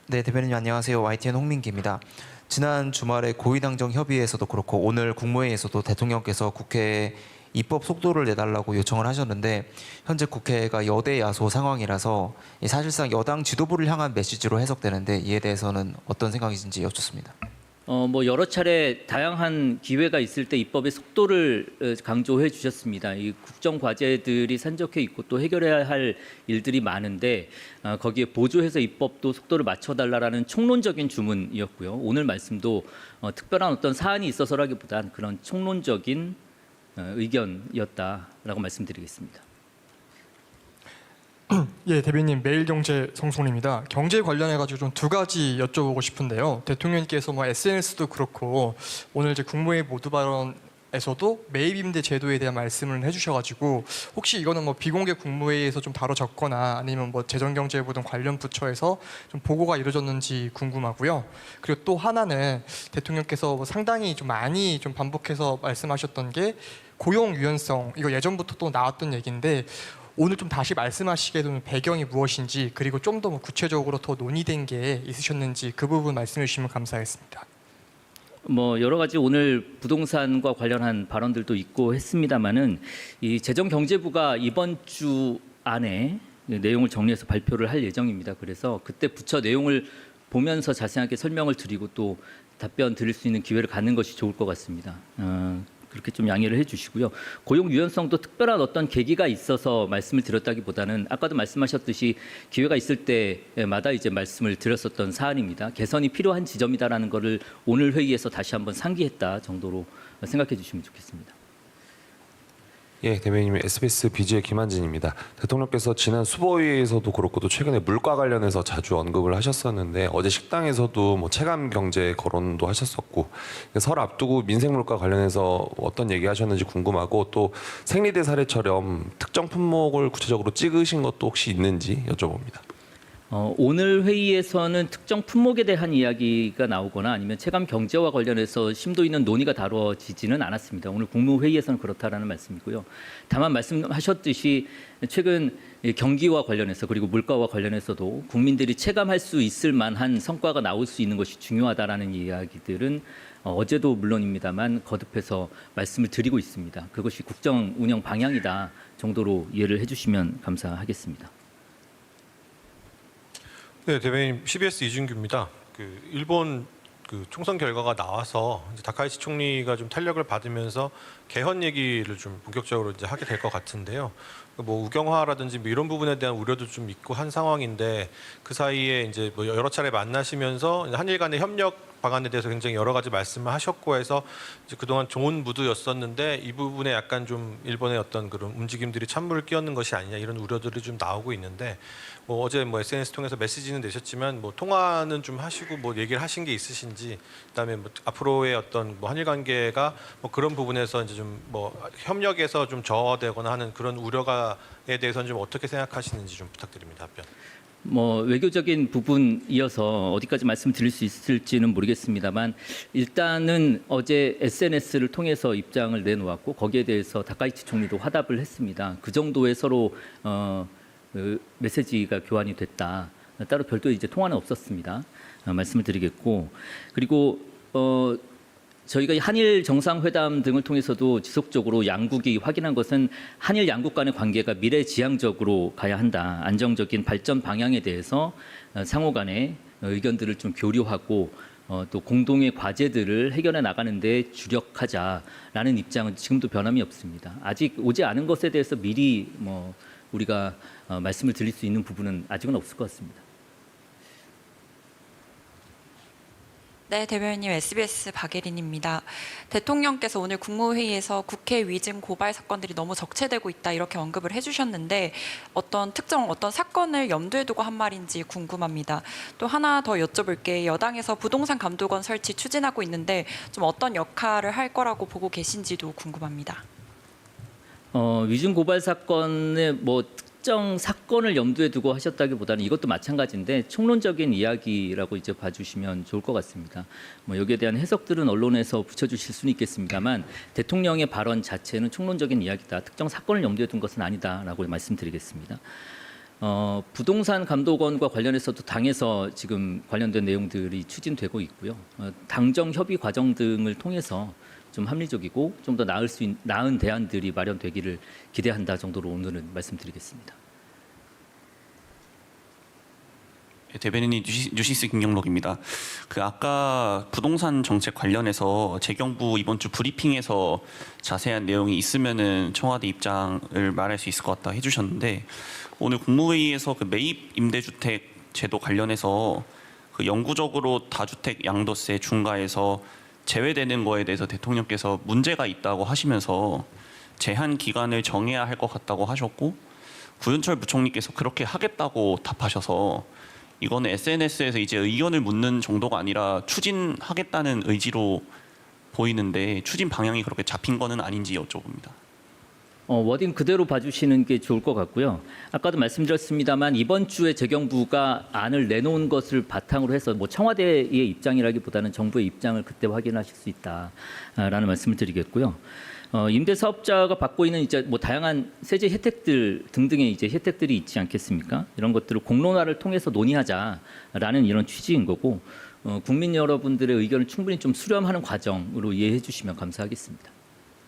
네, 대변인님 안녕하세요. YTN 홍민기입니다. 지난 주말에 고위당정 협의회에서도 그렇고 오늘 국무회의에서도 대통령께서 국회에 입법 속도를 내달라고 요청을 하셨는데 현재 국회가 여대 야소 상황이라서 사실상 여당 지도부를 향한 메시지로 해석되는데 이에 대해서는 어떤 생각이신지 여쭙습니다. 여러 차례 다양한 기회가 있을 때 입법의 속도를 강조해 주셨습니다. 이 국정 과제들이 산적해 있고 또 해결해야 할 일들이 많은데 거기에 보조해서 입법도 속도를 맞춰달라라는 총론적인 주문이었고요. 오늘 말씀도 특별한 어떤 사안이 있어서라기보단 그런 총론적인 의견이었다라고 말씀드리겠습니다. 예, 대변인 매일경제 성송입니다. 경제 관련해 가지고 좀 두 가지 여쭤보고 싶은데요. 대통령님께서 SNS도 그렇고 오늘 이제 국무회의 모두 발언에서도 매입임대 제도에 대한 말씀을 해주셔가지고 혹시 이거는 비공개 국무회의에서 좀 다뤄졌거나 아니면 재정경제부 등 관련 부처에서 좀 보고가 이루어졌는지 궁금하고요. 그리고 또 하나는 대통령께서 상당히 좀 많이 좀 반복해서 말씀하셨던 게 고용 유연성, 이거 예전부터 또 나왔던 얘기인데 오늘 좀 다시 말씀하시게 되는 배경이 무엇인지, 그리고 좀 더 구체적으로 더 논의된 게 있으셨는지 그 부분 말씀해 주시면 감사하겠습니다. 여러 가지 오늘 부동산과 관련한 발언들도 있고 했습니다만은 이 재정경제부가 이번 주 안에 내용을 정리해서 발표를 할 예정입니다. 그래서 그때 부처 내용을 보면서 자세하게 설명을 드리고 또 답변 드릴 수 있는 기회를 갖는 것이 좋을 것 같습니다. 그렇게 좀 양해를 해주시고요. 고용 유연성도 특별한 어떤 계기가 있어서 말씀을 드렸다기보다는 아까도 말씀하셨듯이 기회가 있을 때마다 이제 말씀을 드렸었던 사안입니다. 개선이 필요한 지점이다라는 것을 오늘 회의에서 다시 한번 상기했다 정도로 생각해 주시면 좋겠습니다. 예, 대변인님 SBS BG의 김한진입니다. 대통령께서 지난 수보회의에서도 그렇고 또 최근에 물가 관련해서 자주 언급을 하셨었는데 어제 식당에서도 체감 경제 거론도 하셨었고 설 앞두고 민생 물가 관련해서 어떤 얘기하셨는지 궁금하고 또 생리대 사례처럼 특정 품목을 구체적으로 찍으신 것도 혹시 있는지 여쭤봅니다. 오늘 회의에서는 특정 품목에 대한 이야기가 나오거나 아니면 체감 경제와 관련해서 심도 있는 논의가 다뤄지지는 않았습니다. 오늘 국무회의에서는 그렇다라는 말씀이고요. 다만 말씀하셨듯이 최근 경기와 관련해서 그리고 물가와 관련해서도 국민들이 체감할 수 있을 만한 성과가 나올 수 있는 것이 중요하다라는 이야기들은 어제도 물론입니다만 거듭해서 말씀을 드리고 있습니다. 그것이 국정 운영 방향이다 정도로 이해를 해주시면 감사하겠습니다. 네, 대변인 CBS 이준규입니다. 일본 총선 결과가 나와서 이제 다카이치 총리가 좀 탄력을 받으면서 개헌 얘기를 좀 본격적으로 이제 하게 될 것 같은데요. 우경화라든지 이런 부분에 대한 우려도 좀 있고 한 상황인데 그 사이에 이제 여러 차례 만나시면서 한일 간의 협력 방안에 대해서 굉장히 여러 가지 말씀을 하셨고 해서 이제 그동안 좋은 무드였었는데 이 부분에 약간 좀 일본의 어떤 그런 움직임들이 찬물을 끼얹는 것이 아니냐 이런 우려들이 좀 나오고 있는데 어제 SNS 통해서 메시지는 내셨지만 통화는 좀 하시고 얘기를 하신 게 있으신지, 그다음에 앞으로의 어떤 한일 관계가 그런 부분에서 이제 좀 협력에서 좀 저하되거나 하는 그런 우려가에 대해서는 좀 어떻게 생각하시는지 좀 부탁드립니다. 답변. 외교적인 부분이어서 어디까지 말씀드릴 수 있을지는 모르겠습니다만 일단은 어제 SNS를 통해서 입장을 내놓았고 거기에 대해서 다카이치 총리도 화답을 했습니다. 그 정도의 서로 메시지가 교환이 됐다. 따로 별도의 이제 통화는 없었습니다. 말씀을 드리겠고, 그리고 저희가 한일 정상회담 등을 통해서도 지속적으로 양국이 확인한 것은 한일 양국 간의 관계가 미래지향적으로 가야 한다. 안정적인 발전 방향에 대해서 상호 간의 의견들을 좀 교류하고 또 공동의 과제들을 해결해 나가는 데 주력하자라는 입장은 지금도 변함이 없습니다. 아직 오지 않은 것에 대해서 미리 우리가 말씀을 드릴 수 있는 부분은 아직은 없을 것 같습니다. 네, 대변인님 SBS 박예린입니다. 대통령께서 오늘 국무회의에서 국회 위증 고발 사건들이 너무 적체되고 있다 이렇게 언급을 해주셨는데 어떤 사건을 염두에 두고 한 말인지 궁금합니다. 또 하나 더 여쭤볼게, 여당에서 부동산 감독원 설치 추진하고 있는데 좀 어떤 역할을 할 거라고 보고 계신지도 궁금합니다. 위증 고발 사건의 특정 사건을 염두에 두고 하셨다기보다는 이것도 마찬가지인데 총론적인 이야기라고 이제 봐주시면 좋을 것 같습니다. 여기에 대한 해석들은 언론에서 붙여주실 수는 있겠습니다만 대통령의 발언 자체는 총론적인 이야기다. 특정 사건을 염두에 둔 것은 아니다라고 말씀드리겠습니다. 부동산 감독원과 관련해서도 당에서 지금 관련된 내용들이 추진되고 있고요. 당정 협의 과정 등을 통해서 좀 합리적이고 좀 더 나은 대안들이 마련되기를 기대한다 정도로 오늘은 말씀드리겠습니다. 대변인이 뉴시스 김경록입니다. 그 아까 부동산 정책 관련해서 재경부 이번 주 브리핑에서 자세한 내용이 있으면은 청와대 입장을 말할 수 있을 것 같다 해주셨는데 오늘 국무회의에서 그 매입 임대주택 제도 관련해서 그 영구적으로 다주택 양도세 중과에서 제외되는 거에 대해서 대통령께서 문제가 있다고 하시면서 제한 기간을 정해야 할 것 같다고 하셨고 구윤철 부총리께서 그렇게 하겠다고 답하셔서 이거는 SNS에서 이제 의견을 묻는 정도가 아니라 추진하겠다는 의지로 보이는데 추진 방향이 그렇게 잡힌 거는 아닌지 여쭤봅니다. 워딩 그대로 봐주시는 게 좋을 것 같고요. 아까도 말씀드렸습니다만 이번 주에 재경부가 안을 내놓은 것을 바탕으로 해서 뭐 청와대의 입장이라기보다는 정부의 입장을 그때 확인하실 수 있다라는 말씀을 드리겠고요. 임대사업자가 받고 있는 이제 뭐 다양한 세제 혜택들 등등의 이제 혜택들이 있지 않겠습니까? 이런 것들을 공론화를 통해서 논의하자라는 이런 취지인 거고 국민 여러분들의 의견을 충분히 좀 수렴하는 과정으로 이해해 주시면 감사하겠습니다.